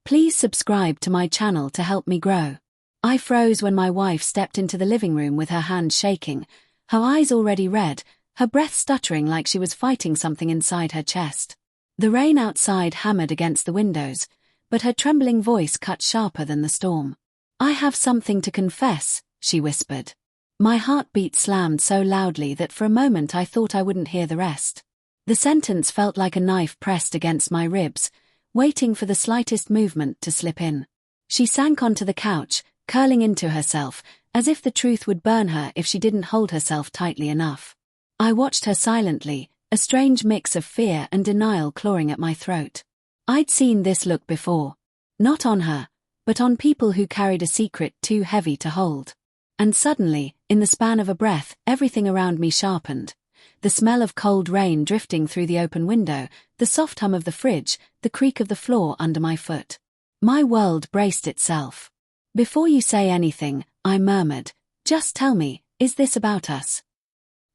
Please subscribe to my channel to help me grow. I froze when my wife stepped into the living room with her hands shaking, her eyes already red, her breath stuttering like she was fighting something inside her chest. The rain outside hammered against the windows, but her trembling voice cut sharper than the storm. I have something to confess, she whispered. My heartbeat slammed so loudly that for a moment I thought I wouldn't hear the rest. The sentence felt like a knife pressed against my ribs, waiting for the slightest movement to slip in. She sank onto the couch, curling into herself, as if the truth would burn her if she didn't hold herself tightly enough. I watched her silently, a strange mix of fear and denial clawing at my throat. I'd seen this look before. Not on her, but on people who carried a secret too heavy to hold. And suddenly, in the span of a breath, everything around me sharpened. The smell of cold rain drifting through the open window, the soft hum of the fridge, the creak of the floor under my foot. My world braced itself. Before you say anything, I murmured, just tell me, is this about us?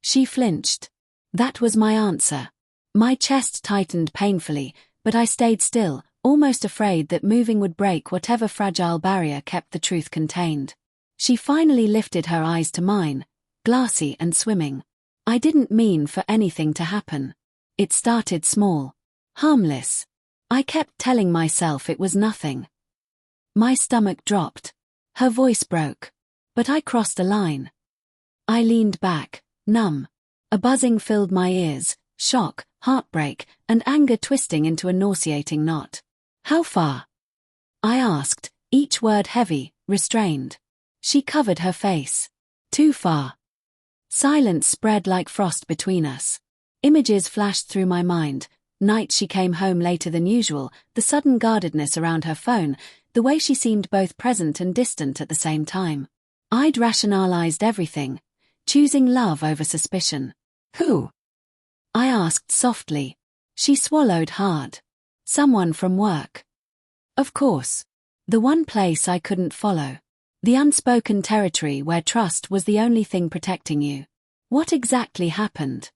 She flinched. That was my answer. My chest tightened painfully, but I stayed still, almost afraid that moving would break whatever fragile barrier kept the truth contained. She finally lifted her eyes to mine, glassy and swimming. I didn't mean for anything to happen. It started small. Harmless. I kept telling myself it was nothing. My stomach dropped. Her voice broke. But I crossed a line. I leaned back, numb. A buzzing filled my ears, shock, heartbreak, and anger twisting into a nauseating knot. How far? I asked, each word heavy, restrained. She covered her face. Too far. Silence spread like frost between us. Images flashed through my mind. Nights she came home later than usual, the sudden guardedness around her phone, the way she seemed both present and distant at the same time. I'd rationalized everything, choosing love over suspicion. Who? I asked softly. She swallowed hard. Someone from work. Of course. The one place I couldn't follow. The unspoken territory where trust was the only thing protecting you. What exactly happened?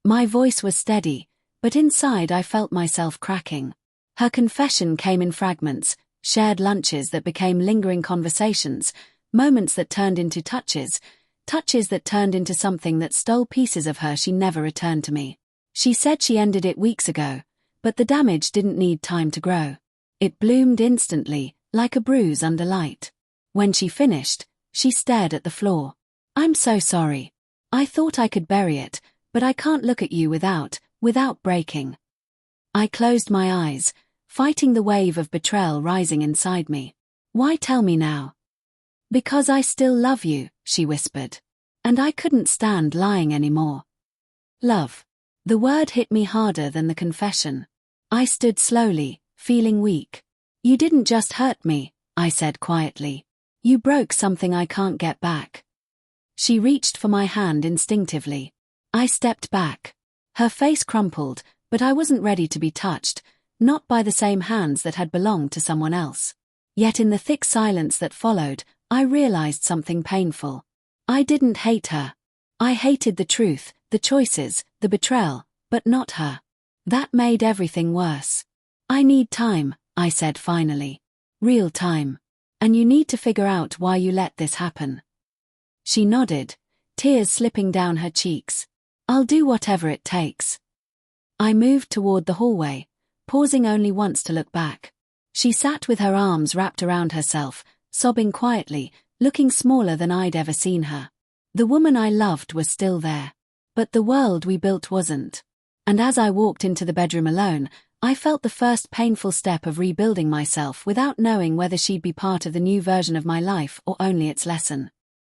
My voice was steady, but inside I felt myself cracking. Her confession came in fragments, shared lunches that became lingering conversations, moments that turned into touches that turned into something that stole pieces of her she never returned to me. She said she ended it weeks ago, but the damage didn't need time to grow. It bloomed instantly, like a bruise under light. When she finished, she stared at the floor. I'm so sorry. I thought I could bury it, but I can't look at you without breaking. I closed my eyes, fighting the wave of betrayal rising inside me. Why tell me now? Because I still love you, she whispered. And I couldn't stand lying anymore. Love. The word hit me harder than the confession. I stood slowly, feeling weak. You didn't just hurt me, I said quietly. You broke something I can't get back. She reached for my hand instinctively. I stepped back. Her face crumpled, but I wasn't ready to be touched, not by the same hands that had belonged to someone else. Yet in the thick silence that followed, I realized something painful. I didn't hate her. I hated the truth, the choices, the betrayal, but not her. That made everything worse. I need time, I said finally. Real time. And you need to figure out why you let this happen. She nodded, tears slipping down her cheeks. I'll do whatever it takes. I moved toward the hallway, pausing only once to look back. She sat with her arms wrapped around herself, sobbing quietly, looking smaller than I'd ever seen her. The woman I loved was still there. But the world we built wasn't. And as I walked into the bedroom alone, I felt the first painful step of rebuilding myself without knowing whether she'd be part of the new version of my life or only its lesson.